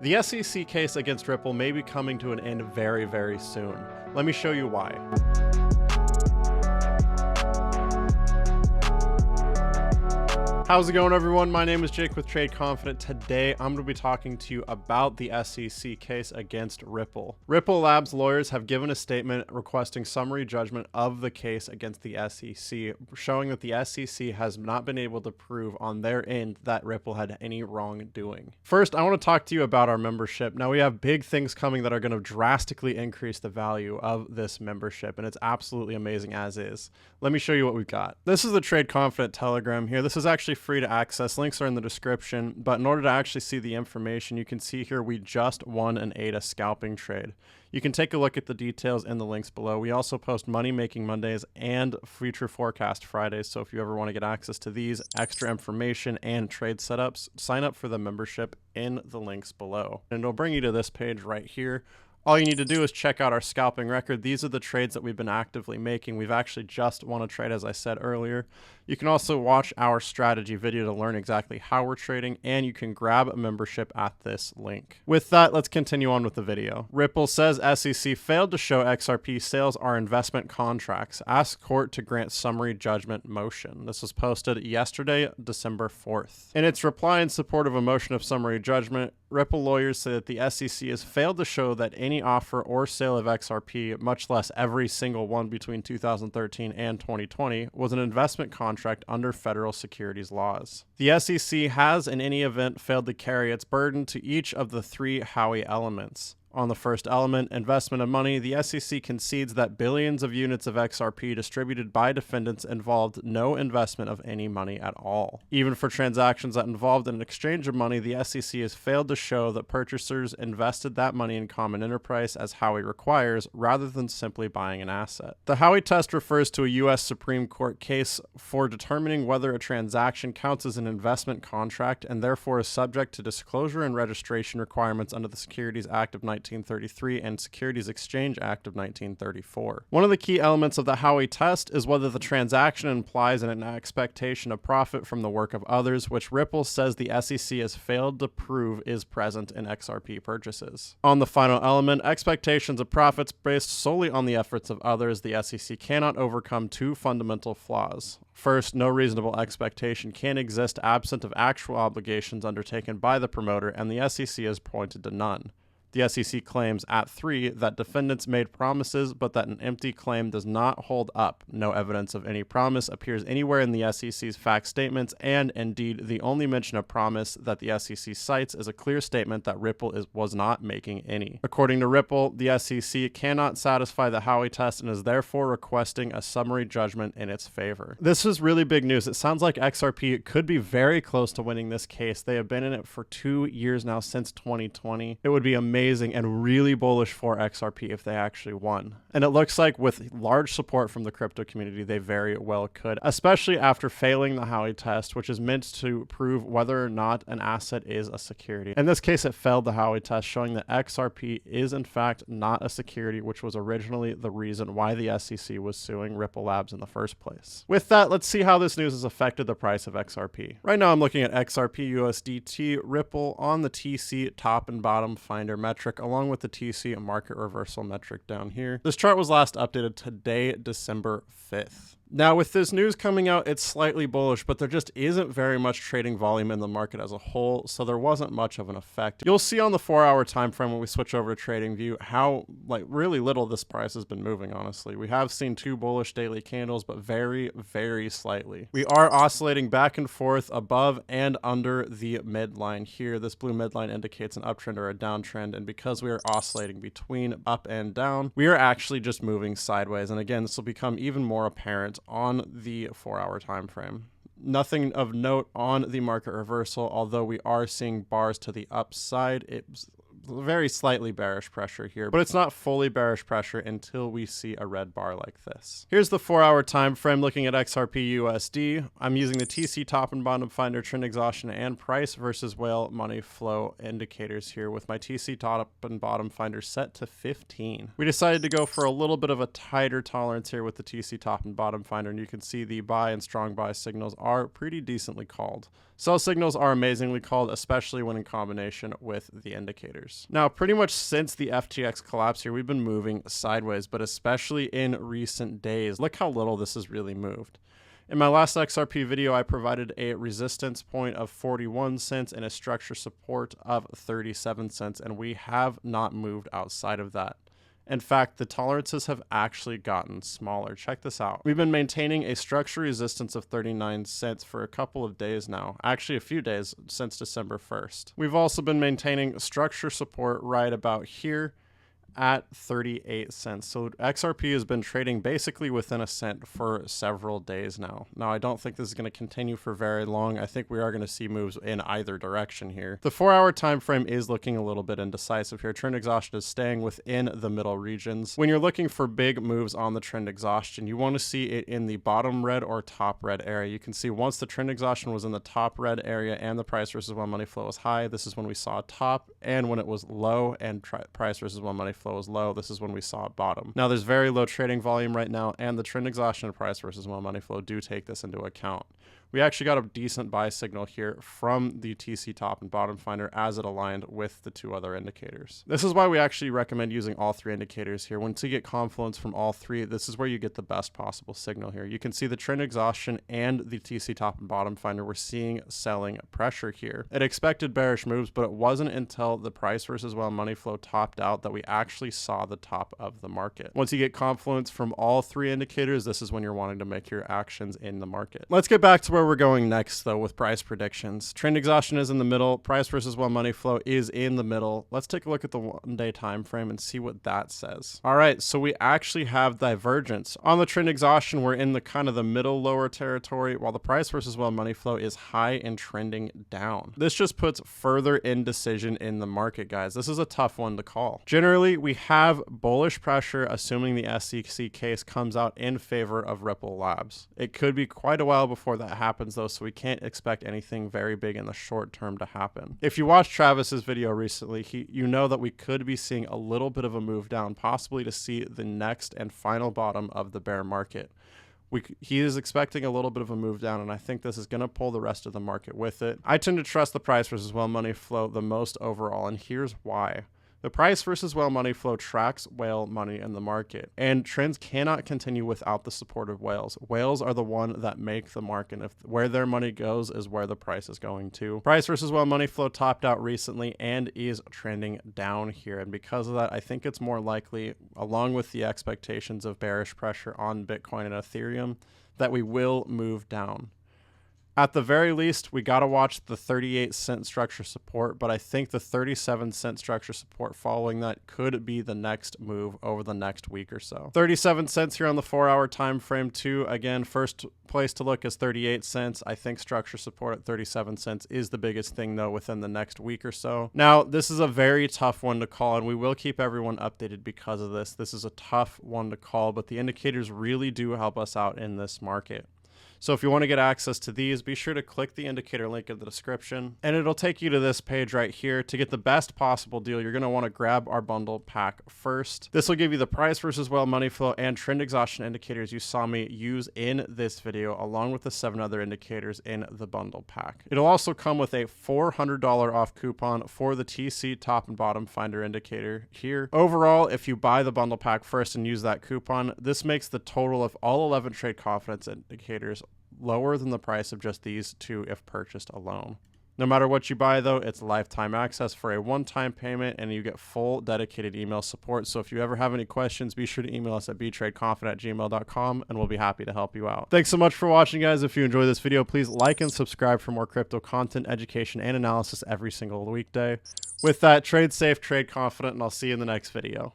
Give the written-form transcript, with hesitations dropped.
The SEC case against Ripple may be coming to an end very, very soon. Let me show you why. How's it going, everyone? My name is Jake with Trade Confident. Today, I'm going to be talking to you about the SEC case against Ripple. Ripple Labs lawyers have given a statement requesting summary judgment of the case against the SEC, showing that the SEC has not been able to prove on their end that Ripple had any wrongdoing. First, I want to talk to you about our membership. Now, we have big things coming that are going to drastically increase the value of this membership, and it's absolutely amazing as is. Let me show you what we've got. This is the Trade Confident Telegram here. This is actually free to access. Links are in the description, but in order to actually see the information, you can see here we just won an ADA scalping trade. You can take a look at the details in the links below. We also post Money Making Mondays and Future Forecast Fridays, so if you ever want to get access to these, extra information, and trade setups, sign up for the membership in the links below. And it'll bring you to this page right here. All you need to do is check out our scalping record. These are the trades that we've been actively making. We've actually just won a trade, as I said earlier. You can also watch our strategy video to learn exactly how we're trading, and you can grab a membership at this link. With that, let's continue on with the video. Ripple says SEC failed to show XRP sales are investment contracts. Ask court to grant summary judgment motion. This was posted yesterday, December 4th. In its reply in support of a motion of summary judgment, Ripple lawyers say that the SEC has failed to show that any offer or sale of XRP, much less every single one between 2013 and 2020, was an investment contract under federal securities laws. The SEC has, in any event, failed to carry its burden to each of the three Howey elements. On the first element, investment of money, the SEC concedes that billions of units of XRP distributed by defendants involved no investment of any money at all. Even for transactions that involved an exchange of money, the SEC has failed to show that purchasers invested that money in common enterprise as Howey requires, rather than simply buying an asset. The Howey test refers to a U.S. Supreme Court case for determining whether a transaction counts as an investment contract and therefore is subject to disclosure and registration requirements under the Securities Act of 1933 and Securities Exchange Act of 1934. One of the key elements of the Howey test is whether the transaction implies an expectation of profit from the work of others, which Ripple says the SEC has failed to prove is present in XRP purchases. On the final element, expectations of profits based solely on the efforts of others, the SEC cannot overcome two fundamental flaws. First, no reasonable expectation can exist absent of actual obligations undertaken by the promoter, and the SEC has pointed to none. The SEC claims at 3 that defendants made promises, but that an empty claim does not hold up. No evidence of any promise appears anywhere in the SEC's fact statements, and indeed, the only mention of promise that the SEC cites is a clear statement that Ripple was not making any. According to Ripple, the SEC cannot satisfy the Howey test and is therefore requesting a summary judgment in its favor. This is really big news. It sounds like XRP could be very close to winning this case. They have been in it for 2 years now, since 2020. It would be amazing and really bullish for XRP if they actually won. And it looks like with large support from the crypto community, they very well could, especially after failing the Howey test, which is meant to prove whether or not an asset is a security. In this case, it failed the Howey test, showing that XRP is in fact not a security, which was originally the reason why the SEC was suing Ripple Labs in the first place. With that, let's see how this news has affected the price of XRP. Right now, I'm looking at XRP USDT Ripple on the TC top and bottom finder metric, along with the TC market reversal metric down here. This chart was last updated today, December 5th. Now, with this news coming out, it's slightly bullish, but there just isn't very much trading volume in the market as a whole, so there wasn't much of an effect. You'll see on the 4-hour time frame when we switch over to TradingView how really little this price has been moving, honestly. We have seen 2 bullish daily candles, but very, very slightly. We are oscillating back and forth above and under the midline here. This blue midline indicates an uptrend or a downtrend, and because we are oscillating between up and down, we are actually just moving sideways. And again, this will become even more apparent on the 4-hour time frame. Nothing of note on the market reversal, although we are seeing bars to the upside. It's very slightly bearish pressure here, but it's not fully bearish pressure until we see a red bar like this. Here's the 4-hour time frame looking at XRP USD. I'm using the TC top and bottom finder, trend exhaustion, and price versus whale money flow indicators here with my TC top and bottom finder set to 15. We decided to go for a little bit of a tighter tolerance here with the TC top and bottom finder, and you can see the buy and strong buy signals are pretty decently called. Sell signals are amazingly called, especially when in combination with the indicators. Now, pretty much since the FTX collapse here, we've been moving sideways, but especially in recent days. Look how little this has really moved. In my last XRP video, I provided a resistance point of 41 cents and a structure support of 37 cents, and we have not moved outside of that. In fact, the tolerances have actually gotten smaller. Check this out. We've been maintaining a structure resistance of 39 cents for a couple of days now. Actually, a few days since December 1st. We've also been maintaining structure support right about here at 38 cents. So XRP has been trading basically within a cent for several days now. Now, I don't think this is going to continue for very long. I think we are going to see moves in either direction here. The 4-hour time frame is looking a little bit indecisive here. Trend exhaustion is staying within the middle regions. When you're looking for big moves on the trend exhaustion, you want to see it in the bottom red or top red area. You can see once the trend exhaustion was in the top red area and the price versus one money flow was high, this is when we saw top, and when it was low and price versus one money flow was low, this is when we saw it bottom. Now, there's very low trading volume right now, and the trend exhaustion and price versus one money flow do take this into account. We actually got a decent buy signal here from the TC top and bottom finder as it aligned with the two other indicators. This is why we actually recommend using all three indicators here. Once you get confluence from all three, this is where you get the best possible signal here. You can see the trend exhaustion and the TC top and bottom finder. We're seeing selling pressure here. It expected bearish moves, but it wasn't until the price versus well money flow topped out that we actually saw the top of the market. Once you get confluence from all three indicators, this is when you're wanting to make your actions in the market. Let's get back to where we're going next, though, with price predictions. Trend exhaustion is in the middle. Price versus well money flow is in the middle. Let's take a look at the 1-day time frame and see what that says. All right, so we actually have divergence. On the trend exhaustion, we're in the kind of the middle lower territory, while the price versus well money flow is high and trending down. This just puts further indecision in the market, guys. This is a tough one to call. Generally, we have bullish pressure, assuming the SEC case comes out in favor of Ripple Labs. It could be quite a while before that happens, though, so we can't expect anything very big in the short term to happen. If you watched Travis's video recently, you know that we could be seeing a little bit of a move down, possibly to see the next and final bottom of the bear market. He is expecting a little bit of a move down, and I think this is going to pull the rest of the market with it. I tend to trust the price versus well money flow the most overall, and here's why. The price versus whale money flow tracks whale money in the market, and trends cannot continue without the support of whales. Whales are the one that make the market. If where their money goes is where the price is going to. Price versus whale money flow topped out recently and is trending down here, and because of that, I think it's more likely, along with the expectations of bearish pressure on Bitcoin and Ethereum, that we will move down. At the very least, we got to watch the 38-cent structure support, but I think the 37-cent structure support following that could be the next move over the next week or so. 37 cents here on the 4-hour time frame too. Again, first place to look is 38 cents. I think structure support at 37 cents is the biggest thing, though, within the next week or so. Now, this is a very tough one to call, and we will keep everyone updated because of this. This is a tough one to call, but the indicators really do help us out in this market. So if you want to get access to these, be sure to click the indicator link in the description, and it'll take you to this page right here. To get the best possible deal, you're going to want to grab our bundle pack first. This will give you the price versus well money flow and trend exhaustion indicators you saw me use in this video, along with the 7 other indicators in the bundle pack. It'll also come with a $400 off coupon for the TC top and bottom finder indicator here. Overall, if you buy the bundle pack first and use that coupon, this makes the total of all 11 trade confidence indicators lower than the price of just these 2 if purchased alone. No matter what you buy, though, it's lifetime access for a one-time payment, and you get full dedicated email support. So if you ever have any questions, be sure to email us at btradeconfident@gmail.com, and we'll be happy to help you out. Thanks so much for watching, guys. If you enjoyed this video, please like and subscribe for more crypto content, education, and analysis every single weekday. With that, trade safe, trade confident, and I'll see you in the next video.